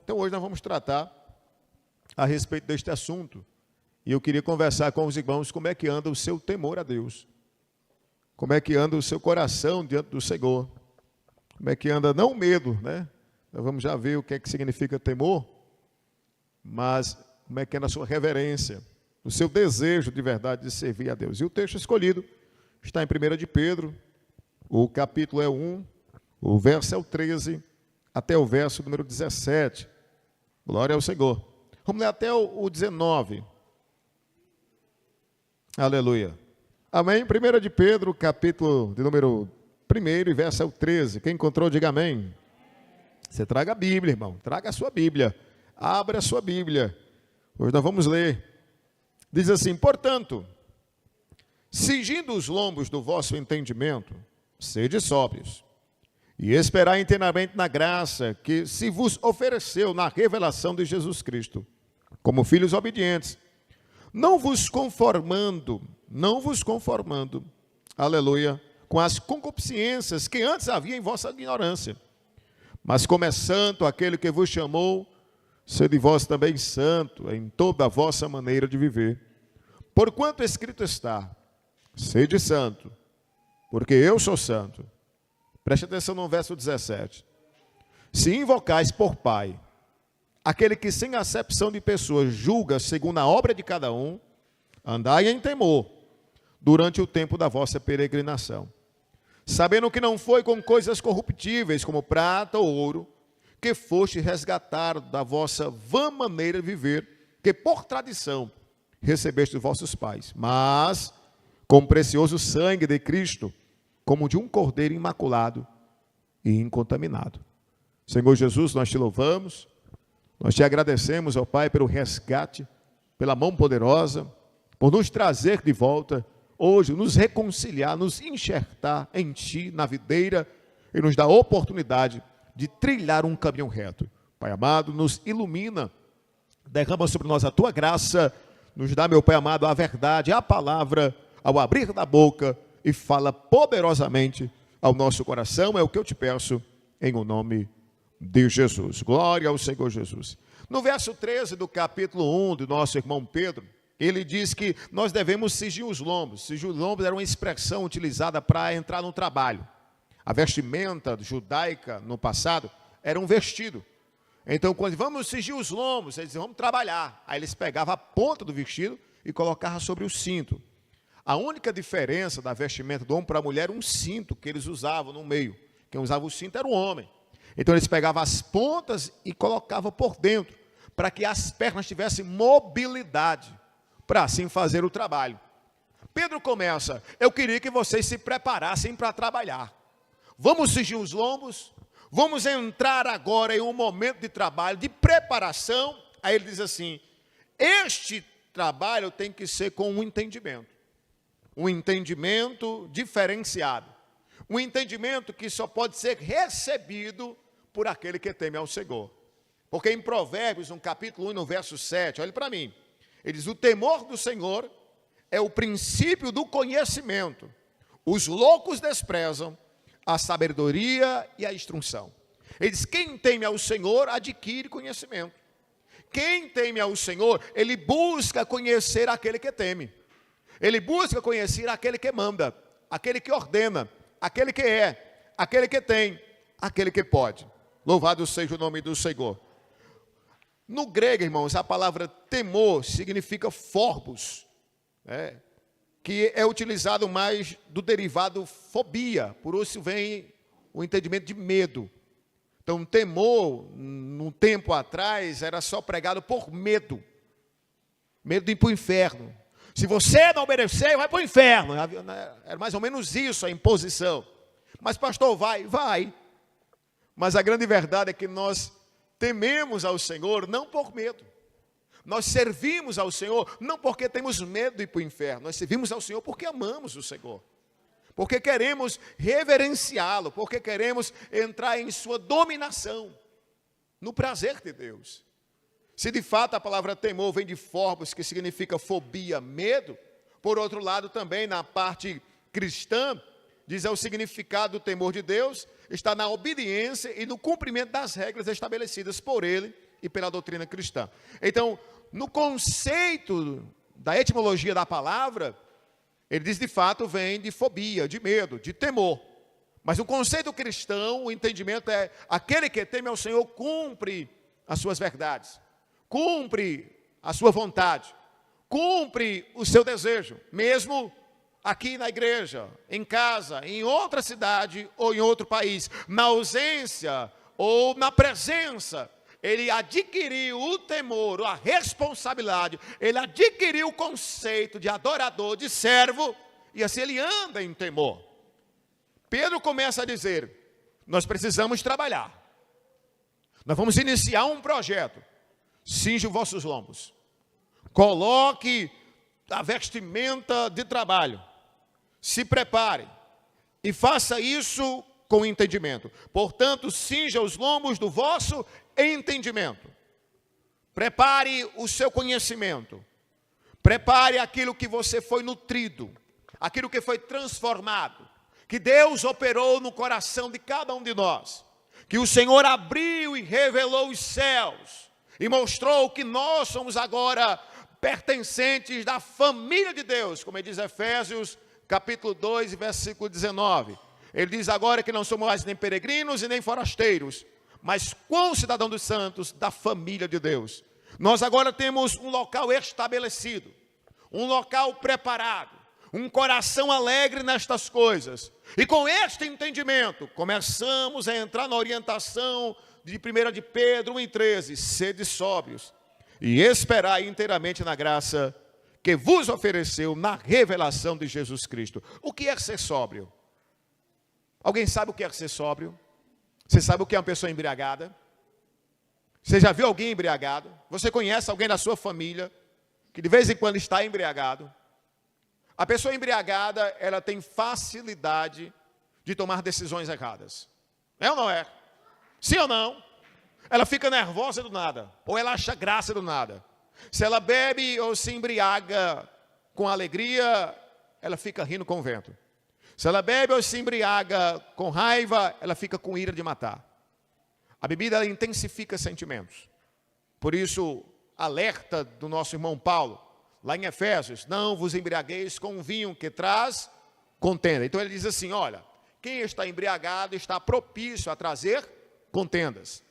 Então hoje nós vamos tratar a respeito deste assunto. E eu queria conversar com os irmãos como é que anda o seu temor a Deus. Como é que anda o seu coração diante do Senhor. Como é que anda, não o medo, né? Nós vamos já ver o que é que significa temor, mas como é que anda a sua reverência, o seu desejo de verdade de servir a Deus. E o texto escolhido está em 1 de Pedro, o capítulo é 1, o verso é o 13, até o verso número 17. Glória ao Senhor. Vamos ler até o 19. Aleluia. Amém? 1 de Pedro, capítulo de número 1 e verso é o 13. Quem encontrou, diga amém. Você traga a Bíblia, irmão. Traga a sua Bíblia. Abra a sua Bíblia. Hoje nós vamos ler. Diz assim: portanto, cingindo os lombos do vosso entendimento, sede sóbrios, e esperai inteiramente na graça que se vos ofereceu na revelação de Jesus Cristo, como filhos obedientes, não vos conformando, aleluia, com as concupiscências que antes havia em vossa ignorância, mas como é santo aquele que vos chamou, sede vós também santo em toda a vossa maneira de viver. Porquanto escrito está, sede santo, porque eu sou santo. Preste atenção no verso 17. Se invocais por Pai, aquele que sem acepção de pessoas julga segundo a obra de cada um, andai em temor durante o tempo da vossa peregrinação, sabendo que não foi com coisas corruptíveis como prata ou ouro, que foste resgatado da vossa vã maneira de viver, que por tradição recebeste dos vossos pais, mas com o precioso sangue de Cristo, como de um cordeiro imaculado e incontaminado. Senhor Jesus, nós te louvamos, nós te agradecemos, ó Pai, pelo resgate, pela mão poderosa, por nos trazer de volta hoje, nos reconciliar, nos enxertar em Ti, na videira, e nos dar a oportunidade de trilhar um caminho reto. Pai amado, nos ilumina, derrama sobre nós a Tua graça, nos dá, meu Pai amado, a verdade, a palavra, ao abrir da boca, e fala poderosamente ao nosso coração, é o que eu te peço, em o nome de Jesus. Glória ao Senhor Jesus. No verso 13 do capítulo 1 do nosso irmão Pedro, ele diz que nós devemos cingir os lombos. Cingir os lombos era uma expressão utilizada para entrar no trabalho. A vestimenta judaica no passado era um vestido. Então, quando vamos cingir os lombos, eles diziam, vamos trabalhar. Aí eles pegavam a ponta do vestido e colocavam sobre o cinto. A única diferença da vestimenta do homem para a mulher era um cinto que eles usavam no meio. Quem usava o cinto era o homem. Então eles pegavam as pontas e colocavam por dentro, para que as pernas tivessem mobilidade, para assim fazer o trabalho. Pedro começa, eu queria que vocês se preparassem para trabalhar. Vamos cingir os lombos, vamos entrar agora em um momento de trabalho, de preparação. Aí ele diz assim, este trabalho tem que ser com um entendimento diferenciado, um entendimento que só pode ser recebido por aquele que teme ao Senhor. Porque em Provérbios, no capítulo 1, no verso 7, olhe para mim, ele diz, o temor do Senhor é o princípio do conhecimento, os loucos desprezam a sabedoria e a instrução. Ele diz, quem teme ao Senhor adquire conhecimento. Quem teme ao Senhor, ele busca conhecer aquele que teme. Ele busca conhecer aquele que manda, aquele que ordena, aquele que é, aquele que tem, aquele que pode. Louvado seja o nome do Senhor. No grego, irmãos, a palavra temor significa phobos, que é utilizado mais do derivado fobia, por isso vem o entendimento de medo. Então, temor, num tempo atrás, era só pregado por medo. Medo de ir para o inferno. Se você não obedecer, vai para o inferno. Era mais ou menos isso a imposição. Mas pastor, vai. Mas a grande verdade é que nós tememos ao Senhor não por medo. Nós servimos ao Senhor não porque temos medo de ir para o inferno. Nós servimos ao Senhor porque amamos o Senhor. Porque queremos reverenciá-lo. Porque queremos entrar em sua dominação. No prazer de Deus. Se de fato a palavra temor vem de phobos, que significa fobia, medo, por outro lado também na parte cristã, diz o significado do temor de Deus, está na obediência e no cumprimento das regras estabelecidas por Ele e pela doutrina cristã. Então, no conceito da etimologia da palavra, ele diz, de fato, vem de fobia, de medo, de temor. Mas o conceito cristão, o entendimento é, aquele que teme ao Senhor cumpre as suas verdades, cumpre a sua vontade, cumpre o seu desejo, mesmo aqui na igreja, em casa, em outra cidade ou em outro país, na ausência ou na presença. Ele adquiriu o temor, a responsabilidade, ele adquiriu o conceito de adorador, de servo, e assim ele anda em temor. Pedro começa a dizer, nós precisamos trabalhar. Nós vamos iniciar um projeto. Cinge os vossos lombos. Coloque a vestimenta de trabalho. Se prepare. E faça isso com entendimento. Portanto, cinja os lombos do vosso entendimento. Prepare o seu conhecimento. Prepare aquilo que você foi nutrido. Aquilo que foi transformado. Que Deus operou no coração de cada um de nós. Que o Senhor abriu e revelou os céus. E mostrou que nós somos agora pertencentes da família de Deus. Como ele diz Efésios capítulo 2, versículo 19. Ele diz agora que não somos mais nem peregrinos e nem forasteiros, mas cidadãos dos santos da família de Deus. Nós agora temos um local estabelecido, um local preparado, um coração alegre nestas coisas. E com este entendimento, começamos a entrar na orientação de 1 de Pedro 1,13, sede sóbrios e esperai inteiramente na graça que vos ofereceu na revelação de Jesus Cristo. O que é ser sóbrio? Alguém sabe o que é ser sóbrio? Você sabe o que é uma pessoa embriagada? Você já viu alguém embriagado? Você conhece alguém da sua família que de vez em quando está embriagado? A pessoa embriagada, ela tem facilidade de tomar decisões erradas. É ou não é? Sim ou não? Ela fica nervosa do nada, ou ela acha graça do nada. Se ela bebe ou se embriaga com alegria, ela fica rindo com o vento. Se ela bebe ou se embriaga com raiva, ela fica com ira de matar. A bebida ela intensifica sentimentos. Por isso, alerta do nosso irmão Paulo, lá em Efésios, não vos embriagueis com vinho que traz contenda. Então ele diz assim, olha, quem está embriagado está propício a trazer contendas.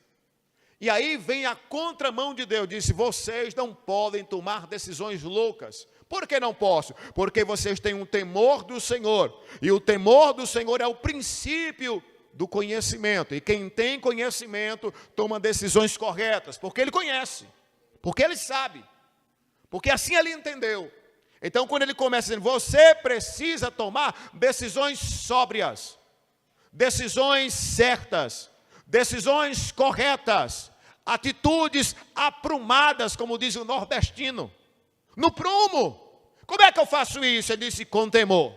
E aí vem a contramão de Deus, disse, vocês não podem tomar decisões loucas. Por que não posso? Porque vocês têm um temor do Senhor. E o temor do Senhor é o princípio do conhecimento. E quem tem conhecimento toma decisões corretas, porque ele conhece, porque ele sabe, porque assim ele entendeu. Então quando ele começa dizendo, você precisa tomar decisões sóbrias, decisões certas, decisões corretas, atitudes aprumadas, como diz o nordestino, no prumo. Como é que eu faço isso? Ele disse, com temor,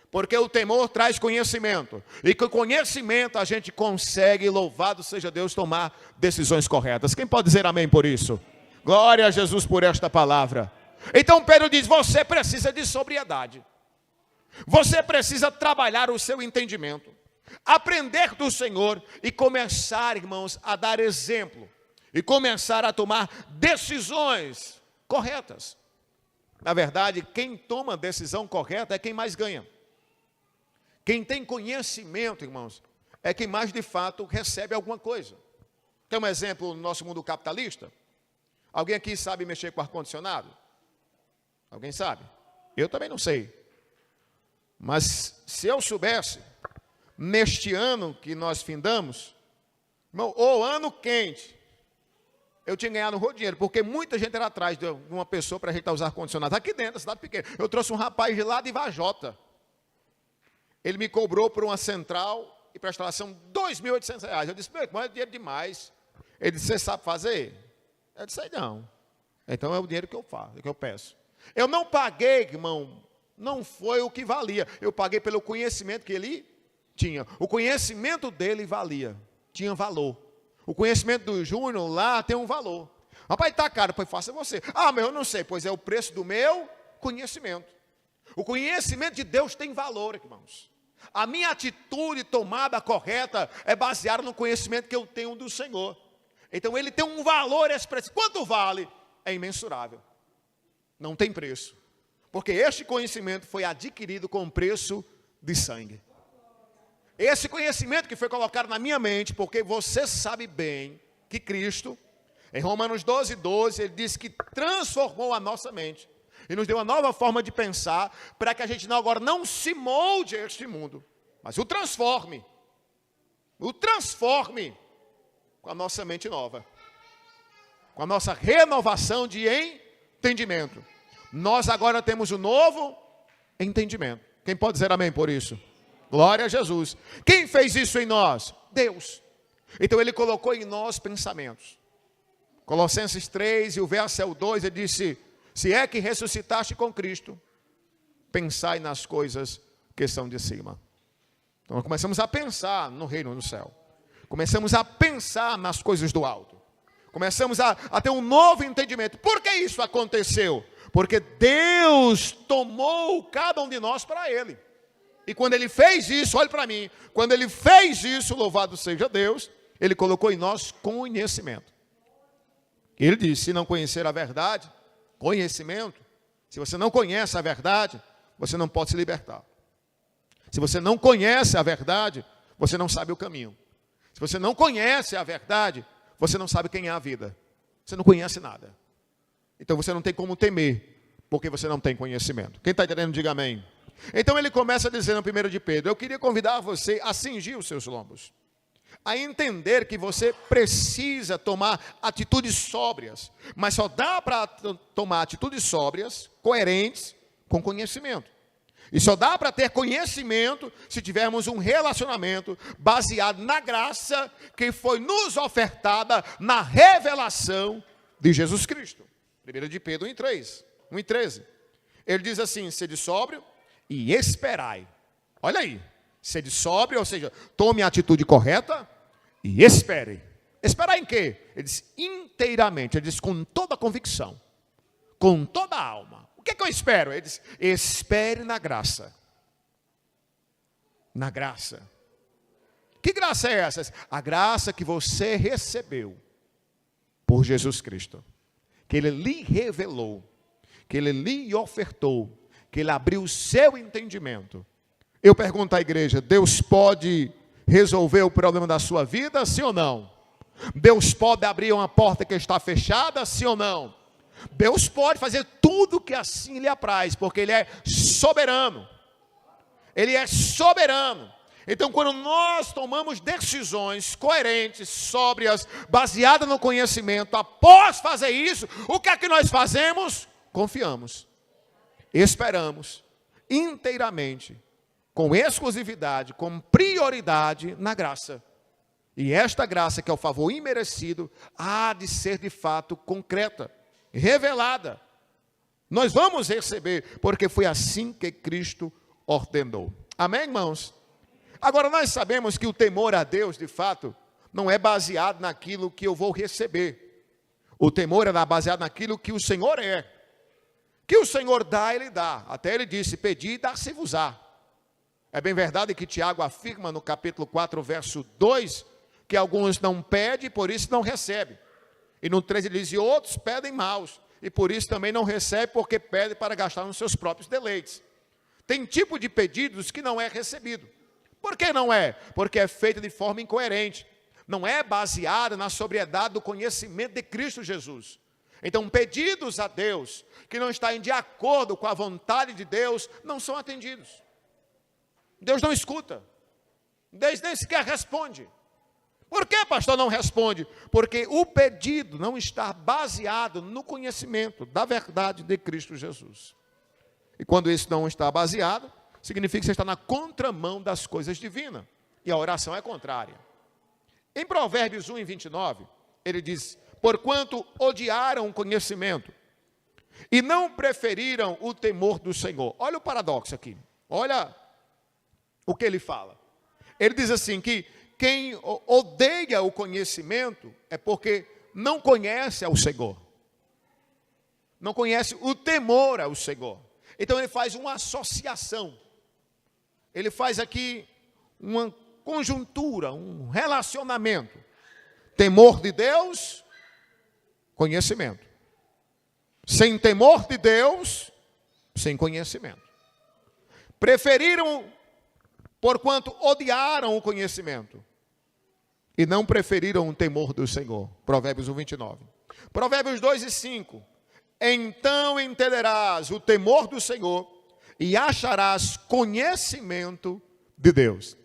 porque o temor traz conhecimento, e com conhecimento a gente consegue, louvado seja Deus, tomar decisões corretas. Quem pode dizer amém por isso? Glória a Jesus por esta palavra. Então Pedro diz, você precisa de sobriedade, você precisa trabalhar o seu entendimento, aprender do Senhor e começar, irmãos, a dar exemplo e começar a tomar decisões corretas. Na verdade, quem toma decisão correta é quem mais ganha. Quem tem conhecimento, irmãos, é quem mais de fato recebe alguma coisa. Tem um exemplo no nosso mundo capitalista? Alguém aqui sabe mexer com ar-condicionado? Alguém sabe? Eu também não sei. Mas se eu soubesse, neste ano que nós findamos, irmão, o ano quente, eu tinha ganhado um dinheiro, porque muita gente era atrás de uma pessoa para ajeitar os ar-condicionados. Aqui dentro, da cidade pequena. Eu trouxe um rapaz de lá de Vajota. Ele me cobrou por uma central e para a instalação R$2.800. Eu disse, mas é dinheiro demais. Ele disse, você sabe fazer? Eu disse, não. Então é o dinheiro que eu faço, que eu peço. Eu não paguei, irmão, não foi o que valia. Eu paguei pelo conhecimento que ele tinha. O conhecimento dele valia, tinha valor. O conhecimento do Júnior lá tem um valor. Rapaz, está caro, pois faça você. Ah, mas eu não sei, pois é o preço do meu conhecimento. O conhecimento de Deus tem valor, irmãos. A minha atitude tomada correta é baseada no conhecimento que eu tenho do Senhor. Então ele tem um valor expressivo. Quanto vale? É imensurável. Não tem preço. Porque este conhecimento foi adquirido com preço de sangue. Esse conhecimento que foi colocado na minha mente, porque você sabe bem que Cristo, em Romanos 12:12, ele disse que transformou a nossa mente. E nos deu uma nova forma de pensar, para que a gente agora não se molde a este mundo, mas o transforme. O transforme com a nossa mente nova. Com a nossa renovação de entendimento. Nós agora temos um novo entendimento. Quem pode dizer amém por isso? Glória a Jesus. Quem fez isso em nós? Deus. Então ele colocou em nós pensamentos. Colossenses 3 e o verso é o 2, ele disse: se é que ressuscitaste com Cristo, pensai nas coisas que são de cima. Então nós começamos a pensar no reino do céu. Começamos a pensar nas coisas do alto. Começamos a ter um novo entendimento. Por que isso aconteceu? Porque Deus tomou cada um de nós para Ele. E quando Ele fez isso, olhe para mim, quando Ele fez isso, louvado seja Deus, Ele colocou em nós conhecimento. Ele disse: se não conhecer a verdade, conhecimento, se você não conhece a verdade, você não pode se libertar. Se você não conhece a verdade, você não sabe o caminho. Se você não conhece a verdade, você não sabe quem é a vida. Você não conhece nada. Então você não tem como temer, porque você não tem conhecimento. Quem está entendendo, diga amém. Então ele começa dizendo no 1 de Pedro: eu queria convidar você a cingir os seus lombos, a entender que você precisa tomar atitudes sóbrias, mas só dá para tomar atitudes sóbrias, coerentes, com conhecimento. E só dá para ter conhecimento se tivermos um relacionamento baseado na graça que foi nos ofertada na revelação de Jesus Cristo. 1 de Pedro 1:13. Ele diz assim: sede sóbrio e esperai. Olha aí, sede sóbrio, ou seja, tome a atitude correta e espere. Esperar em quê? Ele diz inteiramente, ele diz com toda a convicção, com toda a alma. O que é que eu espero? Ele diz: espere na graça. Na graça. Que graça é essa? A graça que você recebeu por Jesus Cristo. Que Ele lhe revelou, que Ele lhe ofertou, que Ele abriu o seu entendimento. Eu pergunto à igreja: Deus pode resolver o problema da sua vida, sim ou não? Deus pode abrir uma porta que está fechada, sim ou não? Deus pode fazer tudo que assim lhe apraz, porque Ele é soberano. Ele é soberano. Então, quando nós tomamos decisões coerentes, sóbrias, baseadas no conhecimento, após fazer isso, o que é que nós fazemos? Confiamos, esperamos inteiramente, com exclusividade, com prioridade na graça. E esta graça, que é o favor imerecido, há de ser de fato concreta, revelada. Nós vamos receber, porque foi assim que Cristo ordenou. Amém, irmãos? Agora, nós sabemos que o temor a Deus, de fato, não é baseado naquilo que eu vou receber. O temor é baseado naquilo que o Senhor é. Que o Senhor dá, Ele dá. Até Ele disse: pedi e dar-se-vos-á. É bem verdade que Tiago afirma no capítulo 4, verso 2, que alguns não pedem, por isso não recebem. E no 13 ele diz: e outros pedem maus, e por isso também não recebem, porque pedem para gastar nos seus próprios deleites. Tem tipo de pedidos que não é recebido. Por que não é? Porque é feito de forma incoerente. Não é baseada na sobriedade do conhecimento de Cristo Jesus. Então, pedidos a Deus que não estão de acordo com a vontade de Deus, não são atendidos. Deus não escuta. Deus nem sequer responde. Por que, pastor, não responde? Porque o pedido não está baseado no conhecimento da verdade de Cristo Jesus. E quando isso não está baseado, significa que você está na contramão das coisas divinas. E a oração é contrária. Em Provérbios 1:29, ele diz: porquanto odiaram o conhecimento e não preferiram o temor do Senhor. Olha o paradoxo aqui. Olha o que ele fala. Ele diz assim que quem odeia o conhecimento é porque não conhece ao Senhor. Não conhece o temor ao Senhor. Então ele faz uma associação. Ele faz aqui uma conjuntura, um relacionamento. temor de Deus, conhecimento. Sem temor de Deus, sem conhecimento. Preferiram, porquanto odiaram o conhecimento, e não preferiram o temor do Senhor. Provérbios 1:29. Provérbios 2:5. Então entenderás o temor do Senhor e acharás conhecimento de Deus.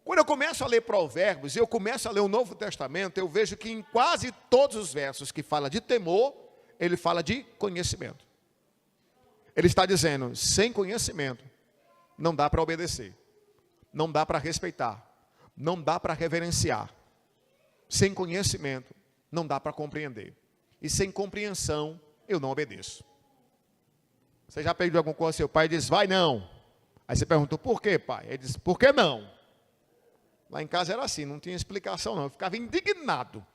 Quando eu começo a ler Provérbios, eu começo a ler o Novo Testamento, eu vejo que em quase todos os versos que fala de temor, ele fala de conhecimento. Ele está dizendo, sem conhecimento, não dá para obedecer, não dá para respeitar, não dá para reverenciar. Sem conhecimento, não dá para compreender. E sem compreensão, eu não obedeço. Você já pediu alguma coisa ao seu pai e diz, vai não. Aí você perguntou, por quê, pai? Ele diz, por que não? Lá em casa era assim, não tinha explicação não, eu ficava indignado.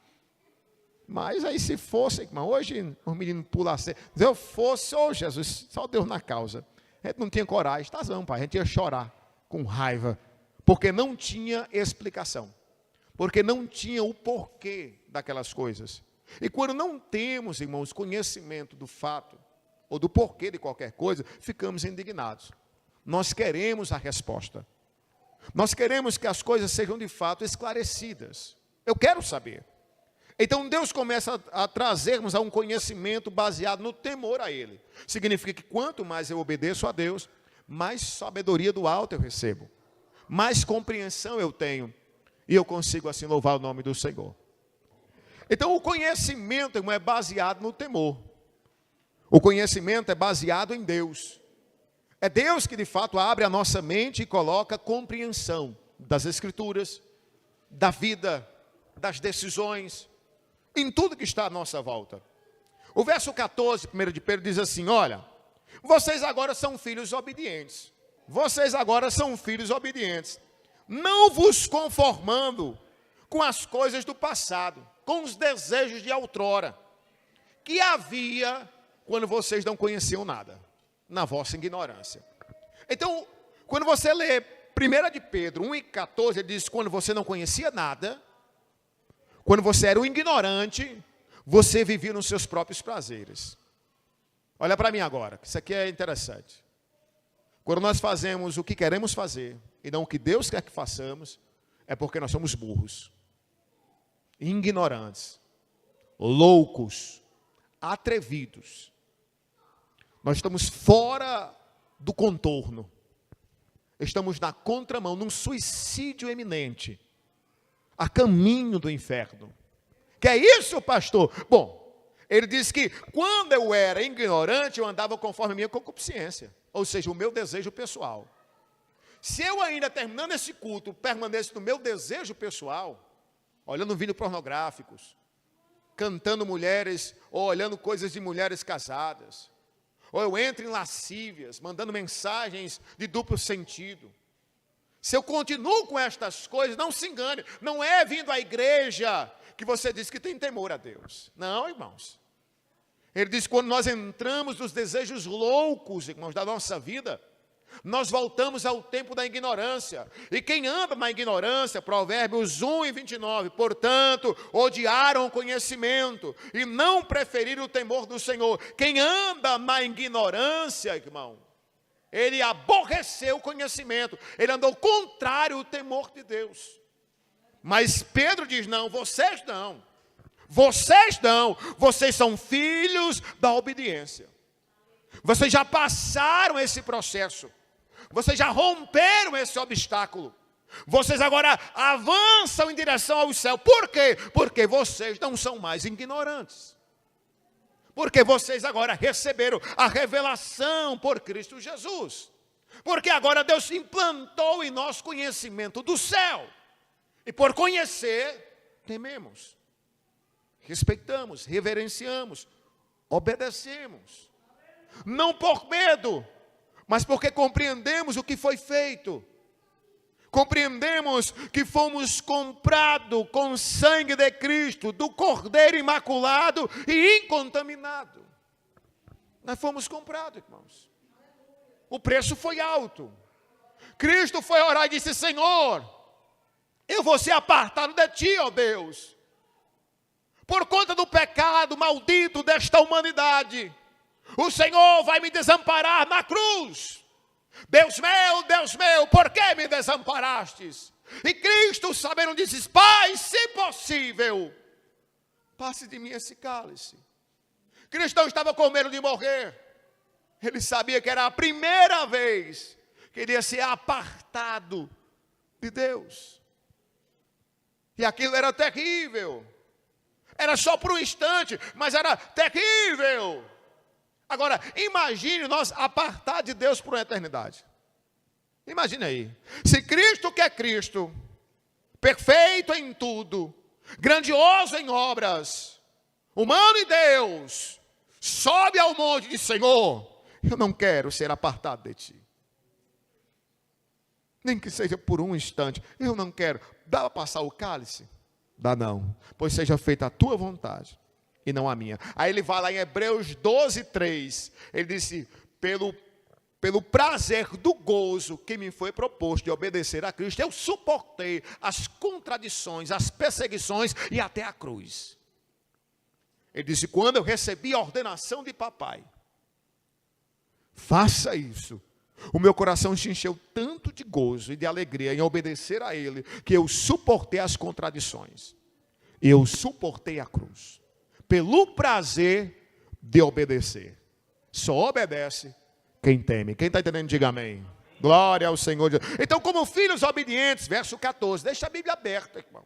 Mas aí se fosse, irmão, hoje os meninos pulam a cerca. Se eu fosse, oh Jesus, só Deus na causa. A gente não tinha coragem, tá não, pai, a gente ia chorar com raiva. Porque não tinha explicação. Porque não tinha o porquê daquelas coisas. E quando não temos, irmãos, conhecimento do fato, ou do porquê de qualquer coisa, ficamos indignados. Nós queremos a resposta. Nós queremos que as coisas sejam de fato esclarecidas. Eu quero saber. Então Deus começa a trazermos a um conhecimento baseado no temor a Ele. Significa que quanto mais eu obedeço a Deus, mais sabedoria do alto eu recebo. Mais compreensão eu tenho. E eu consigo assim louvar o nome do Senhor. Então o conhecimento, irmão, é baseado no temor. O conhecimento é baseado em Deus. É Deus que de fato abre a nossa mente e coloca compreensão das Escrituras, da vida, das decisões, em tudo que está à nossa volta. O verso 14, 1 de Pedro, diz assim, olha, vocês agora são filhos obedientes. Vocês agora são filhos obedientes. Não vos conformando com as coisas do passado, com os desejos de outrora, que havia quando vocês não conheciam nada, na vossa ignorância. Então, quando você lê 1 de Pedro 1:14, ele diz, quando você não conhecia nada, quando você era um ignorante, você vivia nos seus próprios prazeres. Olha para mim agora, que isso aqui é interessante. Quando nós fazemos o que queremos fazer, e não o que Deus quer que façamos, é porque nós somos burros, ignorantes, loucos, atrevidos. Nós estamos fora do contorno. Estamos na contramão, num suicídio eminente, a caminho do inferno. Que é isso, pastor? Bom, ele diz que quando eu era ignorante, eu andava conforme a minha concupiscência, ou seja, o meu desejo pessoal. Se eu ainda, terminando esse culto, permaneço no meu desejo pessoal, olhando vídeos pornográficos, cantando mulheres, ou olhando coisas de mulheres casadas, ou eu entro em lascívias, mandando mensagens de duplo sentido. Se eu continuo com estas coisas, não se engane, não é vindo à igreja que você diz que tem temor a Deus. Não, irmãos. Ele diz que quando nós entramos nos desejos loucos, irmãos, da nossa vida, nós voltamos ao tempo da ignorância. E quem anda na ignorância, Provérbios 1:29, portanto, odiaram o conhecimento e não preferiram o temor do Senhor. Quem anda na ignorância, irmão, ele aborreceu o conhecimento, ele andou contrário ao temor de Deus. Mas Pedro diz, não, vocês não. Vocês não, vocês são filhos da obediência. Vocês já passaram esse processo. Vocês já romperam esse obstáculo. Vocês agora avançam em direção ao céu. Por quê? Porque vocês não são mais ignorantes. Porque vocês agora receberam a revelação por Cristo Jesus. Porque agora Deus implantou em nós conhecimento do céu. E por conhecer, tememos. Respeitamos, reverenciamos, obedecemos. Não por medo, mas porque compreendemos o que foi feito. Compreendemos que fomos comprados com o sangue de Cristo, do Cordeiro imaculado e incontaminado. Nós fomos comprados, irmãos. O preço foi alto. Cristo foi orar e disse, Senhor, eu vou ser apartado de ti, ó Deus. por conta do pecado maldito desta humanidade, o Senhor vai me desamparar na cruz. Deus meu, por que me desamparastes? E Cristo, sabendo, disse: Pai, se possível, passe de mim esse cálice. Cristo não estava com medo de morrer. Ele sabia que era a primeira vez que ele ia ser apartado de Deus. E aquilo era terrível. Era só por um instante, mas era terrível. Agora, imagine nós apartar de Deus por uma eternidade. Imagine aí. Se Cristo, que é Cristo, perfeito em tudo, grandioso em obras, humano e Deus, sobe ao monte e diz: Senhor, eu não quero ser apartado de ti. Nem que seja por um instante. Eu não quero. Dá para passar o cálice? Dá não. Pois seja feita a tua vontade e não a minha. Aí ele vai lá em Hebreus 12:3. Ele disse: pelo prazer do gozo que me foi proposto de obedecer a Cristo, eu suportei as contradições, as perseguições e até a cruz. Ele disse: quando eu recebi a ordenação de papai, faça isso, o meu coração se encheu tanto de gozo e de alegria em obedecer a Ele, que eu suportei as contradições. Eu suportei a cruz, pelo prazer de obedecer. Só obedece quem teme. Quem está entendendo, diga amém. Glória ao Senhor. Então, como filhos obedientes, verso 14, deixa a Bíblia aberta, irmão.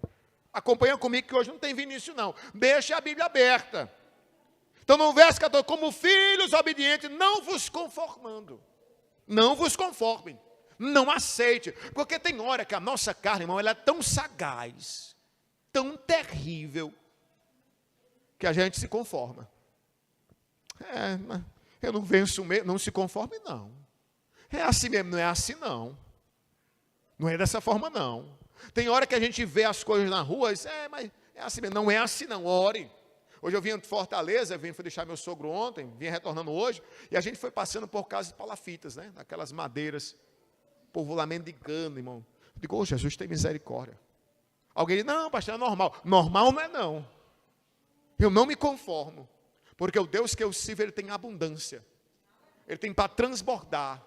Acompanha comigo que hoje não tem Vinícius não. Deixa a Bíblia aberta. Então, no verso 14, como filhos obedientes, não vos conformando. Não vos conformem, não aceite, porque tem hora que a nossa carne, irmão, ela é tão sagaz, tão terrível, que a gente se conforma. Eu não venço mesmo, não se conforme não. É assim mesmo, não é assim não. Não é dessa forma não. Tem hora que a gente vê as coisas na rua e diz: mas é assim mesmo, não é assim não, ore. Hoje eu vim de Fortaleza, fui deixar meu sogro ontem, vim retornando hoje, e a gente foi passando por casas de palafitas, né? Aquelas madeiras, povo lá mendigando, irmão. Eu digo: Jesus, tem misericórdia. Alguém diz: não, pastor, é normal. Normal não é não. Eu não me conformo, porque o Deus que eu sirvo, Ele tem abundância. Ele tem para transbordar.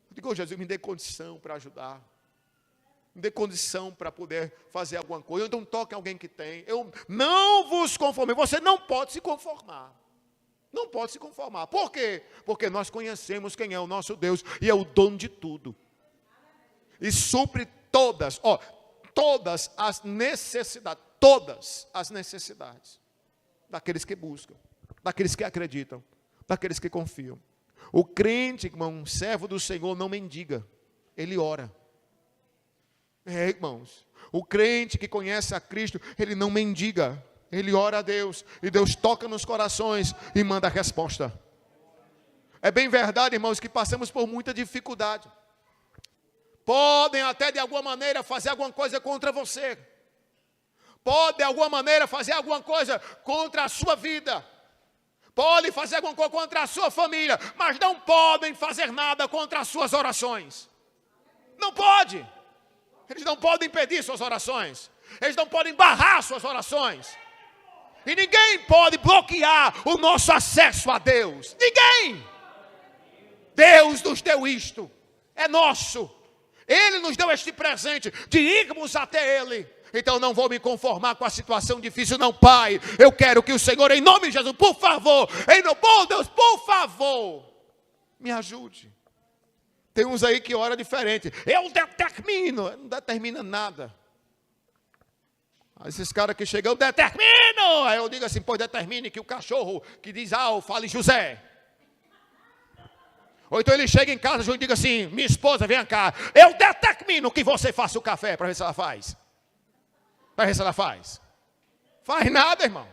Eu digo: Jesus, me dê condição para ajudar. Me dê condição para poder fazer alguma coisa. Então toque alguém que tem. Eu não vos conformei. Você não pode se conformar. Não pode se conformar. Por quê? Porque nós conhecemos quem é o nosso Deus e é o dono de tudo. E supre todas as necessidades. Todas as necessidades daqueles que buscam, daqueles que acreditam, daqueles que confiam. O crente, irmão, servo do Senhor, não mendiga. Ele ora. Irmãos, o crente que conhece a Cristo, ele não mendiga, ele ora a Deus, e Deus toca nos corações e manda a resposta. É bem verdade, irmãos, que passamos por muita dificuldade. Podem até de alguma maneira fazer alguma coisa contra você. Podem de alguma maneira fazer alguma coisa contra a sua vida. Podem fazer alguma coisa contra a sua família, mas não podem fazer nada contra as suas orações. Não pode. Eles não podem impedir suas orações. Eles não podem barrar suas orações. E ninguém pode bloquear o nosso acesso a Deus. Ninguém. Deus nos deu isto. É nosso. Ele nos deu este presente de irmos até Ele. Então não vou me conformar com a situação difícil, não, Pai. Eu quero que o Senhor, em nome de Jesus, por favor, bom Deus, por favor, me ajude. Tem uns aí que ora diferente. Eu determino. Não determina nada. Aí esses caras que chegam: eu determino. Aí eu digo assim: pois determine que o cachorro que diz fale José. Ou então ele chega em casa e diga assim: minha esposa, vem cá. Eu determino que você faça o café, para ver se ela faz. Para ver se ela faz. Faz nada, irmão.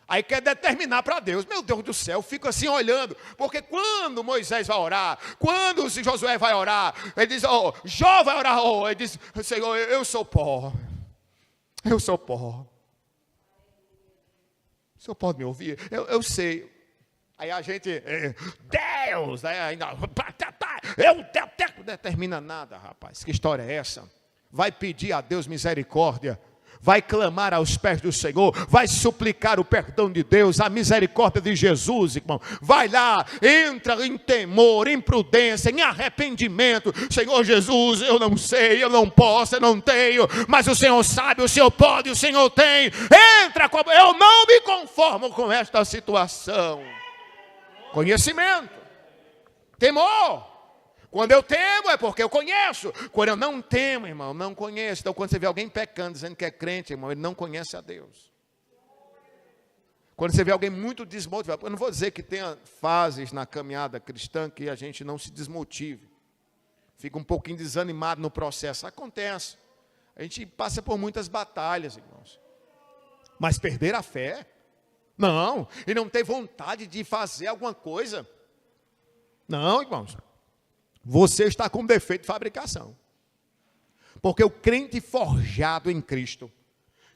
Aí quer determinar para Deus. Meu Deus do céu, eu fico assim olhando. Porque quando Moisés vai orar, quando Josué vai orar, ele diz: Jó vai orar, ele diz: Senhor, eu sou pó. Eu sou pó. O senhor pode me ouvir? Eu sei. Aí a gente, Deus, ainda, eu determina nada, rapaz. Que história é essa? Vai pedir a Deus misericórdia. vai clamar aos pés do Senhor, vai suplicar o perdão de Deus, a misericórdia de Jesus, irmão. Vai lá, entra em temor, em prudência, em arrependimento. Senhor Jesus, eu não sei, eu não posso, eu não tenho, mas o Senhor sabe, o Senhor pode, o Senhor tem. Entra, eu não me conformo com esta situação. Conhecimento, temor. Quando eu temo é porque eu conheço. Quando eu não temo, irmão, não conheço. Então quando você vê alguém pecando, dizendo que é crente, irmão, ele não conhece a Deus. Quando você vê alguém muito desmotivado, eu não vou dizer que tenha fases na caminhada cristã que a gente não se desmotive. Fica um pouquinho desanimado no processo. Acontece. A gente passa por muitas batalhas, irmãos. Mas perder a fé? Não. E não ter vontade de fazer alguma coisa? Não, irmãos. Você está com defeito de fabricação. Porque o crente forjado em Cristo,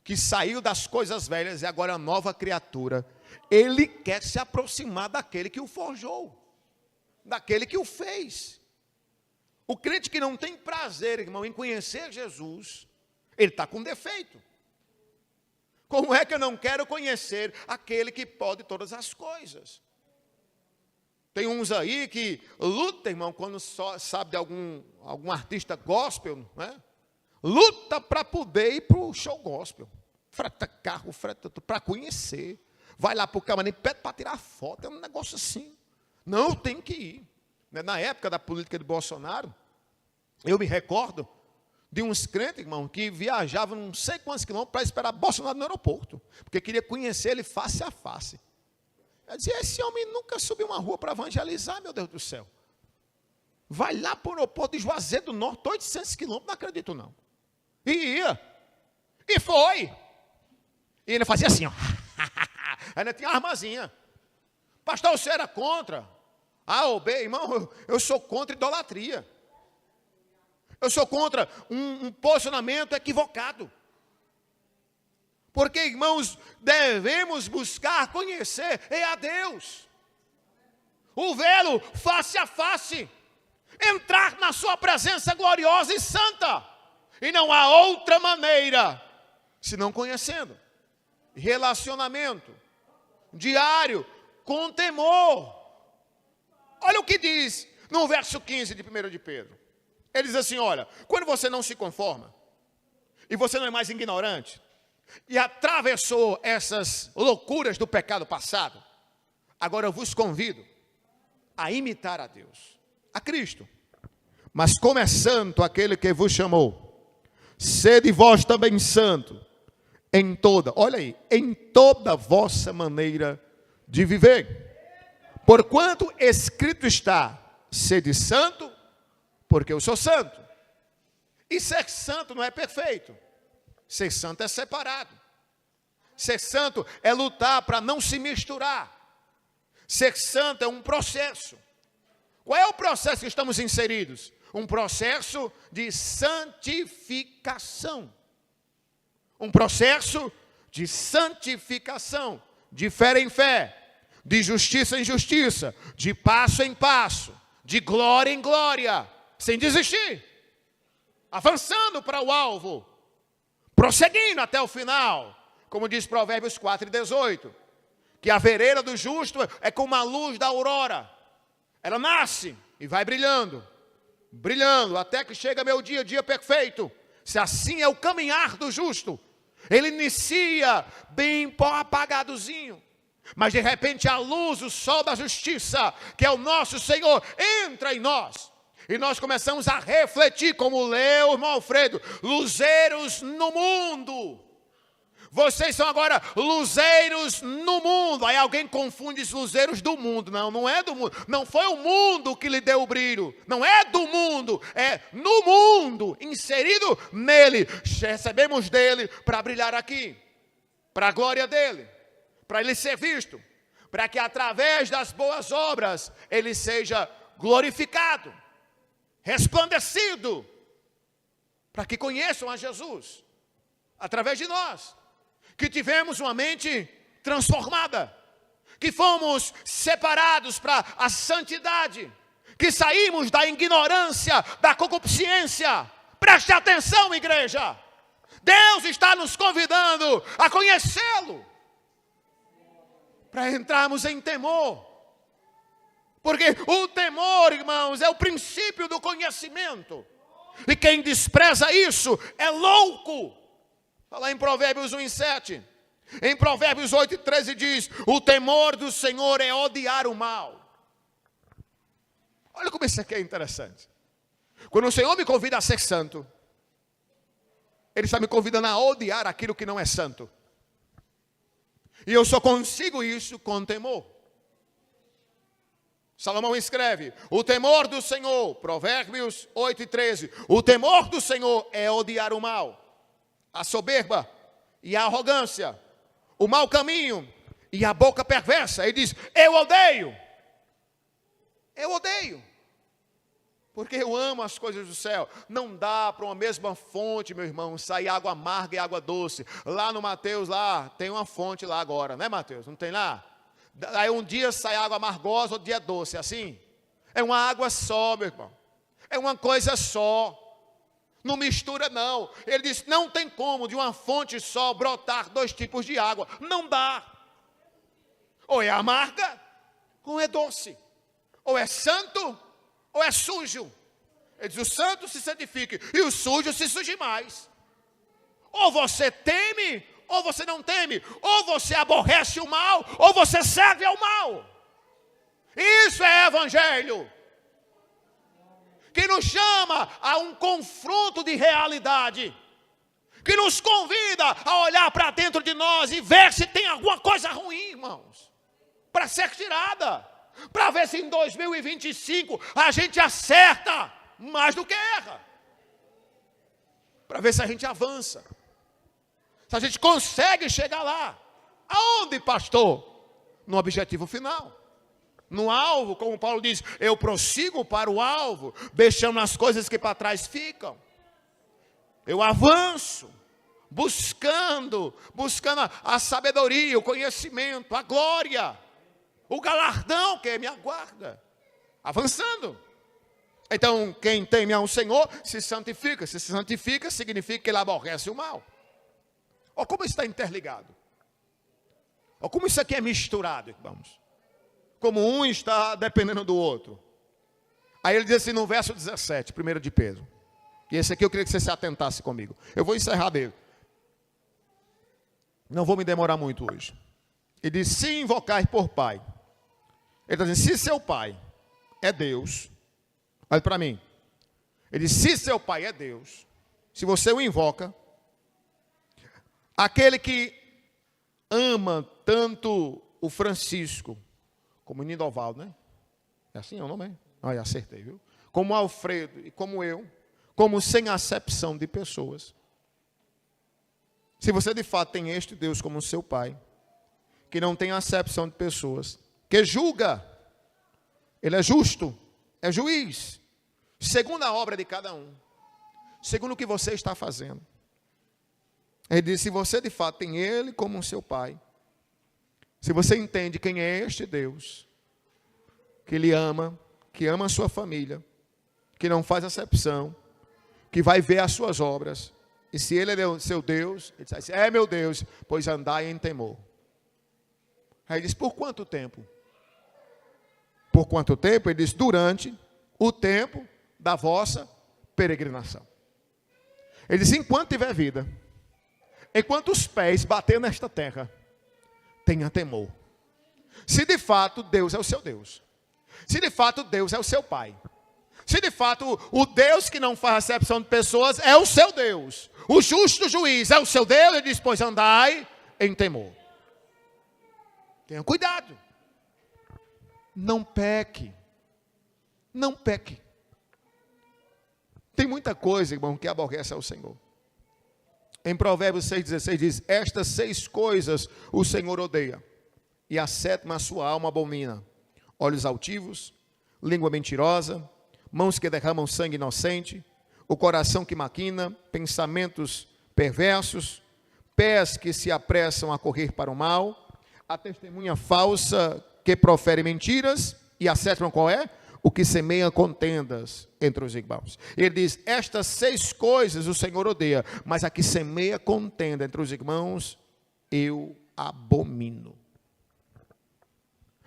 que saiu das coisas velhas e agora é nova criatura, ele quer se aproximar daquele que o forjou, daquele que o fez. O crente que não tem prazer, irmão, em conhecer Jesus, ele está com defeito. Como é que eu não quero conhecer aquele que pode todas as coisas? Tem uns aí que luta, irmão, quando só sabe de algum artista gospel, né? Luta para poder ir para o show gospel. Freta carro, freta tudo, para conhecer. Vai lá para o camarim, pede para tirar foto, é um negócio assim. Não, tem que ir. Na época da política de Bolsonaro, eu me recordo de uns crentes, irmão, que viajavam não sei quantos quilômetros para esperar Bolsonaro no aeroporto, porque queria conhecer ele face a face. Eu dizia, esse homem nunca subiu uma rua para evangelizar, meu Deus do céu. Vai lá para o aeroporto de Juazeiro do Norte, 800 quilômetros, não acredito não. E ia. E foi. E ele fazia assim, ó. Ainda tinha uma armazinha. Pastor, você era contra? A ou B, irmão, eu sou contra idolatria. Eu sou contra um posicionamento equivocado. Porque, irmãos, devemos buscar conhecer a Deus. O vê-lo face a face. Entrar na sua presença gloriosa e santa. E não há outra maneira, senão conhecendo. Relacionamento diário, com temor. Olha o que diz no verso 15 de 1 de Pedro. Ele diz assim, olha, quando você não se conforma, e você não é mais ignorante, e atravessou essas loucuras do pecado passado, agora eu vos convido a imitar a Deus, a Cristo. Mas como é santo aquele que vos chamou, sede vós também santo, em toda, olha aí, em toda vossa maneira de viver. Porquanto escrito está, sede santo, porque eu sou santo. E ser santo não é perfeito. Ser santo é separado. Ser santo é lutar para não se misturar. Ser santo é um processo. Qual é o processo que estamos inseridos? Um processo de santificação. Um processo de santificação. De fé em fé. De justiça em justiça. De passo em passo. De glória em glória. Sem desistir. Avançando para o alvo. Prosseguindo até o final, como diz Provérbios 4:18, que a vereda do justo é como a luz da aurora. Ela nasce e vai brilhando, brilhando, até que chega meu dia, dia perfeito. Se assim é o caminhar do justo, ele inicia bem apagadozinho, mas de repente a luz, o sol da justiça, que é o nosso Senhor, entra em nós. E nós começamos a refletir, como leu o irmão Alfredo, luzeiros no mundo. Vocês são agora luzeiros no mundo. Aí alguém confunde os luzeiros do mundo. Não, não é do mundo. Não foi o mundo que lhe deu o brilho. Não é do mundo, é no mundo, inserido nele. Recebemos dele para brilhar aqui, para a glória dele, para ele ser visto, para que através das boas obras ele seja glorificado, resplandecido, para que conheçam a Jesus, através de nós, que tivemos uma mente transformada, que fomos separados para a santidade, que saímos da ignorância, da concupiscência. Preste atenção, igreja, Deus está nos convidando a conhecê-lo, para entrarmos em temor. Porque o temor, irmãos, é o princípio do conhecimento. E quem despreza isso é louco. Está lá em Provérbios 1:7. Em Provérbios 8:13 diz: o temor do Senhor é odiar o mal. Olha como isso aqui é interessante. Quando o Senhor me convida a ser santo, Ele está me convidando a odiar aquilo que não é santo. E eu só consigo isso com temor. Salomão escreve: o temor do Senhor, Provérbios 8:13, o temor do Senhor é odiar o mal, a soberba e a arrogância, o mau caminho e a boca perversa. Ele diz: eu odeio, porque eu amo as coisas do céu. Não dá para uma mesma fonte, meu irmão, sair água amarga e água doce. Lá no Mateus, lá, tem uma fonte lá agora, né, Mateus? Não tem lá? Aí um dia sai água amargosa, outro dia doce, assim? É uma água só, meu irmão. É uma coisa só. Não mistura, não. Ele diz: não tem como de uma fonte só brotar dois tipos de água. Não dá. Ou é amarga, ou é doce. Ou é santo, ou é sujo. Ele diz: o santo se santifique e o sujo se suje mais. Ou você teme, ou você não teme. Ou você aborrece o mal, ou você serve ao mal. Isso é evangelho, que nos chama a um confronto de realidade, que nos convida a olhar para dentro de nós e ver se tem alguma coisa ruim, irmãos, para ser tirada, para ver se em 2025 a gente acerta mais do que erra, para ver se a gente avança, se a gente consegue chegar lá. Aonde, pastor? No objetivo final, no alvo, como Paulo diz: eu prossigo para o alvo, deixando as coisas que para trás ficam. Eu avanço, buscando a sabedoria, o conhecimento, a glória, o galardão que me aguarda, avançando. Então, quem teme ao Senhor se santifica. Se santifica, significa que ele aborrece o mal. Olha como está interligado. Olha como isso aqui é misturado, irmãos. Como um está dependendo do outro. Aí ele diz assim no verso 17, 1 de Pedro. E esse aqui eu queria que você se atentasse comigo. Eu vou encerrar dele. Não vou me demorar muito hoje. Ele diz: se invocar por pai. Ele está dizendo: se seu pai é Deus. Olha para mim. Ele diz: se seu pai é Deus, se você o invoca, aquele que ama tanto o Francisco, como o Nidovaldo, né? É assim o nome? Olha, acertei, viu? Como o Alfredo e como eu, como sem acepção de pessoas. Se você de fato tem este Deus como seu pai, que não tem acepção de pessoas, que julga, ele é justo, é juiz, segundo a obra de cada um, segundo o que você está fazendo. Ele diz: se você de fato tem ele como seu pai, se você entende quem é este Deus, que lhe ama, que ama a sua família, que não faz acepção, que vai ver as suas obras, e se ele é o seu Deus, ele diz assim: é meu Deus, pois andai em temor. Aí ele diz: por quanto tempo? Por quanto tempo? Ele diz: durante o tempo da vossa peregrinação. Ele diz: enquanto tiver vida, enquanto os pés bater nesta terra, tenha temor. Se de fato Deus é o seu Deus, se de fato Deus é o seu pai, se de fato o Deus que não faz acepção de pessoas é o seu Deus, o justo juiz é o seu Deus, ele diz: pois andai em temor. Tenha cuidado. Não peque. Não peque. Tem muita coisa, irmão, que aborrece ao Senhor. Em Provérbios 6,16 diz: estas 6 coisas o Senhor odeia, e a 7ª a sua alma abomina: olhos altivos, língua mentirosa, mãos que derramam sangue inocente, o coração que maquina, pensamentos perversos, pés que se apressam a correr para o mal, a testemunha falsa que profere mentiras, e a 7ª qual é? o que semeia contendas entre os irmãos. Ele diz, estas 6 coisas o Senhor odeia, mas a que semeia contenda entre os irmãos, eu abomino.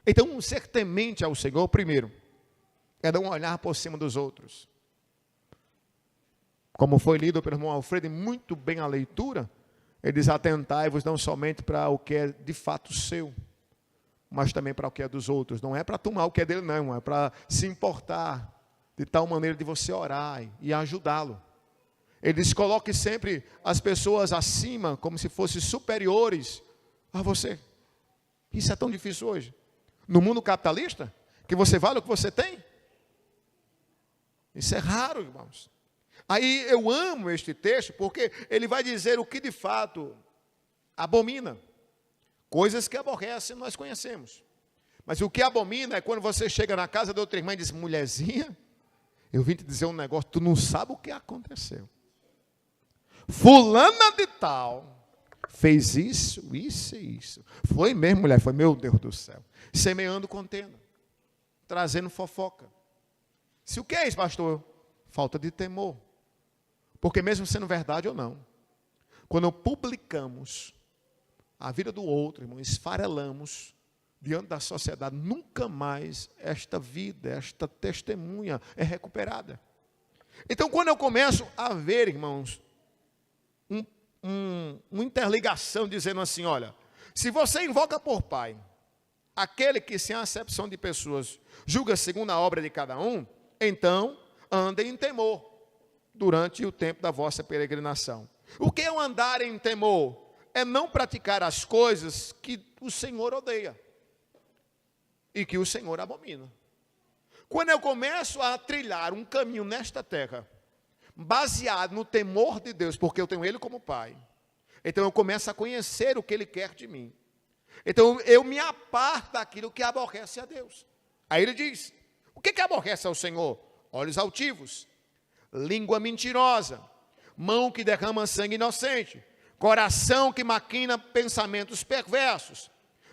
Então, ser temente ao Senhor, primeiro, é não olhar por cima dos outros. Como foi lido pelo irmão Alfredo, muito bem a leitura, ele diz, atentai-vos não somente para o que é de fato seu, mas também para o que é dos outros. Não é para tomar o que é dele, não, é para se importar, de tal maneira de você orar e ajudá-lo. Ele diz, coloque sempre as pessoas acima, como se fossem superiores a você. Isso é tão difícil hoje. No mundo capitalista, que você vale o que você tem. Isso é raro, irmãos. Aí eu amo este texto, porque ele vai dizer o que de fato abomina. Coisas que aborrecem, nós conhecemos. Mas o que abomina é quando você chega na casa de outra irmã e diz, mulherzinha, eu vim te dizer um negócio, tu não sabe o que aconteceu. Fulana de tal fez isso, isso e isso. Foi mesmo, mulher, foi, meu Deus do céu. Semeando contenda, trazendo fofoca. Se o que é isso, pastor? Falta de temor. Porque mesmo sendo verdade ou não, quando publicamos a vida do outro, irmão, esfarelamos diante da sociedade, nunca mais esta vida, esta testemunha é recuperada. Então, quando eu começo a ver, irmãos, uma interligação dizendo assim, olha, se você invoca por Pai, aquele que sem acepção de pessoas julga segundo a obra de cada um, então andem em temor durante o tempo da vossa peregrinação. O que é um andar em temor? É não praticar as coisas que o Senhor odeia e que o Senhor abomina. Quando eu começo a trilhar um caminho nesta terra, baseado no temor de Deus, porque eu tenho Ele como Pai, então eu começo a conhecer o que Ele quer de mim. Então eu me aparto daquilo que aborrece a Deus. Aí ele diz, o que aborrece ao Senhor? Olhos altivos, língua mentirosa, mão que derrama sangue inocente, coração que maquina pensamentos perversos,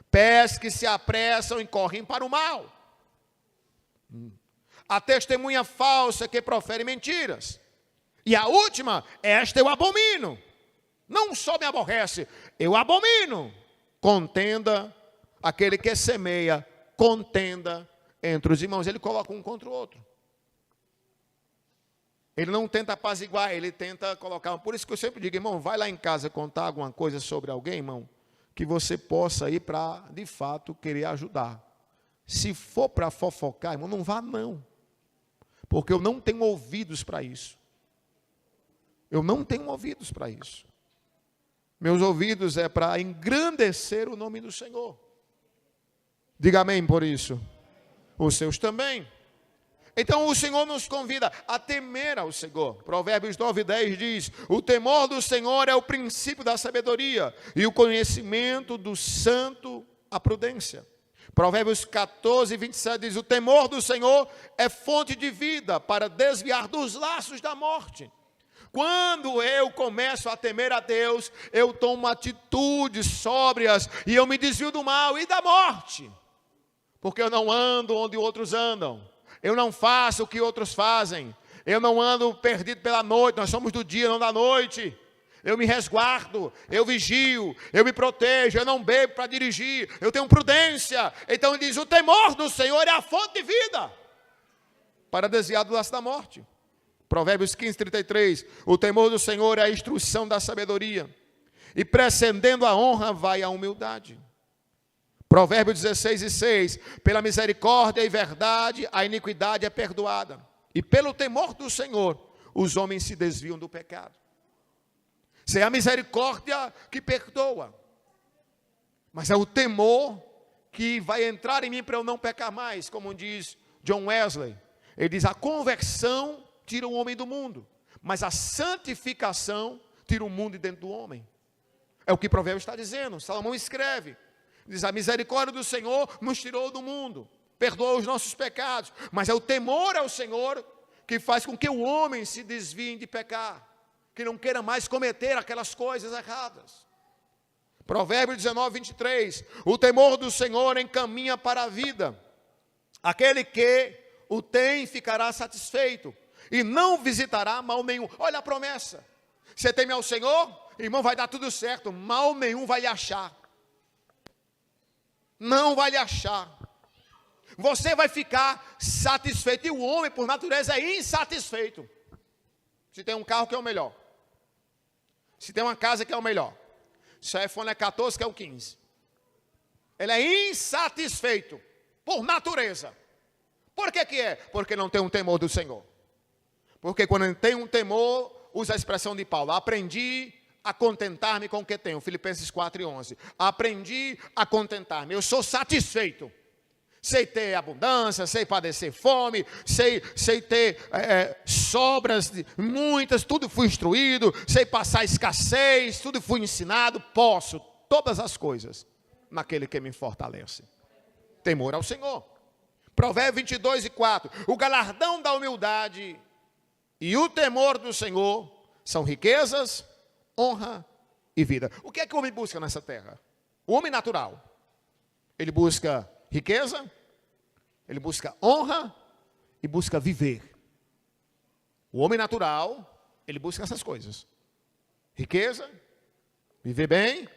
pés que se apressam e correm para o mal, a testemunha falsa que profere mentiras, e a última, esta eu abomino, não só me aborrece, eu abomino, contenda, aquele que semeia, contenda entre os irmãos, ele coloca um contra o outro. Ele não tenta apaziguar, ele tenta colocar. Por isso que eu sempre digo, irmão, vai lá em casa contar alguma coisa sobre alguém, irmão, que você possa ir para, de fato, querer ajudar. Se for para fofocar, irmão, não vá não. Porque eu não tenho ouvidos para isso. Eu não tenho ouvidos para isso. Meus ouvidos é para engrandecer o nome do Senhor. Diga amém por isso. Os seus também. Então o Senhor nos convida a temer ao Senhor. Provérbios 9:10 diz, o temor do Senhor é o princípio da sabedoria, e o conhecimento do santo a prudência. Provérbios 14:27 diz, o temor do Senhor é fonte de vida, para desviar dos laços da morte. Quando eu começo a temer a Deus, eu tomo atitudes sóbrias, e eu me desvio do mal e da morte. Porque eu não ando onde outros andam. Eu não faço o que outros fazem. Eu não ando perdido pela noite. Nós somos do dia, não da noite. Eu me resguardo, eu vigio, eu me protejo, eu não bebo para dirigir, eu tenho prudência. Então ele diz, o temor do Senhor é a fonte de vida, para desviar do laço da morte. Provérbios 15:33, o temor do Senhor é a instrução da sabedoria, e precedendo a honra vai a humildade. Provérbios 16:6, pela misericórdia e verdade, a iniquidade é perdoada, e pelo temor do Senhor, os homens se desviam do pecado. Se é a misericórdia que perdoa, mas é o temor que vai entrar em mim para eu não pecar mais, como diz John Wesley. Ele diz, a conversão tira o homem do mundo, mas a santificação tira o mundo de dentro do homem. É o que Provérbios está dizendo. Salomão escreve, diz, a misericórdia do Senhor nos tirou do mundo, perdoa os nossos pecados, mas é o temor ao Senhor que faz com que o homem se desvie de pecar, que não queira mais cometer aquelas coisas erradas. Provérbios 19:23, o temor do Senhor encaminha para a vida, aquele que o tem ficará satisfeito, e não visitará mal nenhum. Olha a promessa. Você teme ao Senhor, irmão, vai dar tudo certo. Mal nenhum vai lhe achar. Não vai lhe achar. Você vai ficar satisfeito. E o homem, por natureza, é insatisfeito. Se tem um carro, que é o melhor. Se tem uma casa, que é o melhor. Se o iPhone é 14, que é o 15. Ele é insatisfeito, por natureza. Por que que é? Porque não tem um temor do Senhor. Porque quando tem um temor, usa a expressão de Paulo, aprendi a contentar-me com o que tenho. Filipenses 4:11. Aprendi a contentar-me. Eu sou satisfeito. Sei ter abundância, sei padecer fome, sei ter sobras, muitas, tudo fui instruído, sei passar escassez, tudo fui ensinado, posso todas as coisas naquele que me fortalece. Temor ao Senhor. Provérbios 22:4. O galardão da humildade e o temor do Senhor são riquezas, honra e vida. O que é que o homem busca nessa terra? O homem natural. Ele busca riqueza, ele busca honra e busca viver. O homem natural, ele busca essas coisas. Riqueza, viver bem,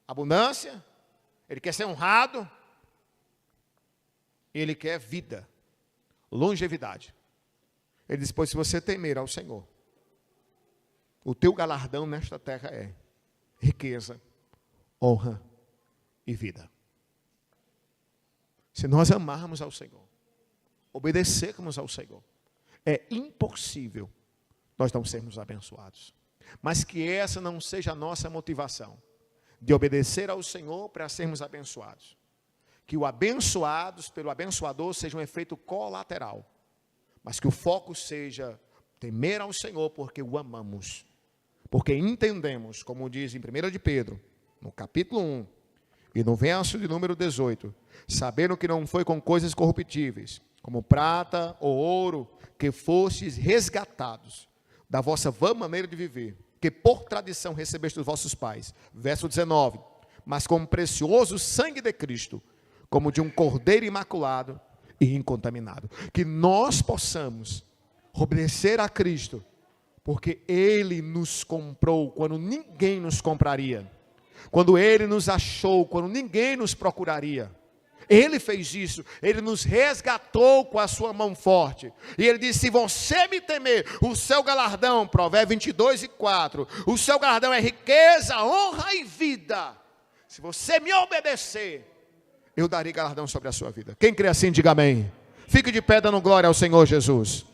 abundância, ele quer ser honrado, e ele quer vida, longevidade. Ele diz, pois se você temer ao Senhor, o teu galardão nesta terra é riqueza, honra e vida. Se nós amarmos ao Senhor, obedecermos ao Senhor, é impossível nós não sermos abençoados. Mas que essa não seja a nossa motivação, de obedecer ao Senhor para sermos abençoados. Que o abençoados pelo abençoador seja um efeito colateral. Mas que o foco seja temer ao Senhor porque o amamos. Porque entendemos, como diz em 1 de Pedro, no capítulo 1, e no verso de número 18, sabendo que não foi com coisas corruptíveis, como prata ou ouro, que fostes resgatados da vossa vã maneira de viver, que por tradição recebeste dos vossos pais. Verso 19, mas com o precioso sangue de Cristo, como de um cordeiro imaculado e incontaminado. Que nós possamos obedecer a Cristo, porque Ele nos comprou quando ninguém nos compraria. Quando Ele nos achou, quando ninguém nos procuraria. Ele fez isso, Ele nos resgatou com a sua mão forte. E Ele disse, se você me temer, o seu galardão, Provérbios 22:4, o seu galardão é riqueza, honra e vida. Se você me obedecer, eu darei galardão sobre a sua vida. Quem crê assim, diga amém. Fique de pé dando glória ao Senhor Jesus.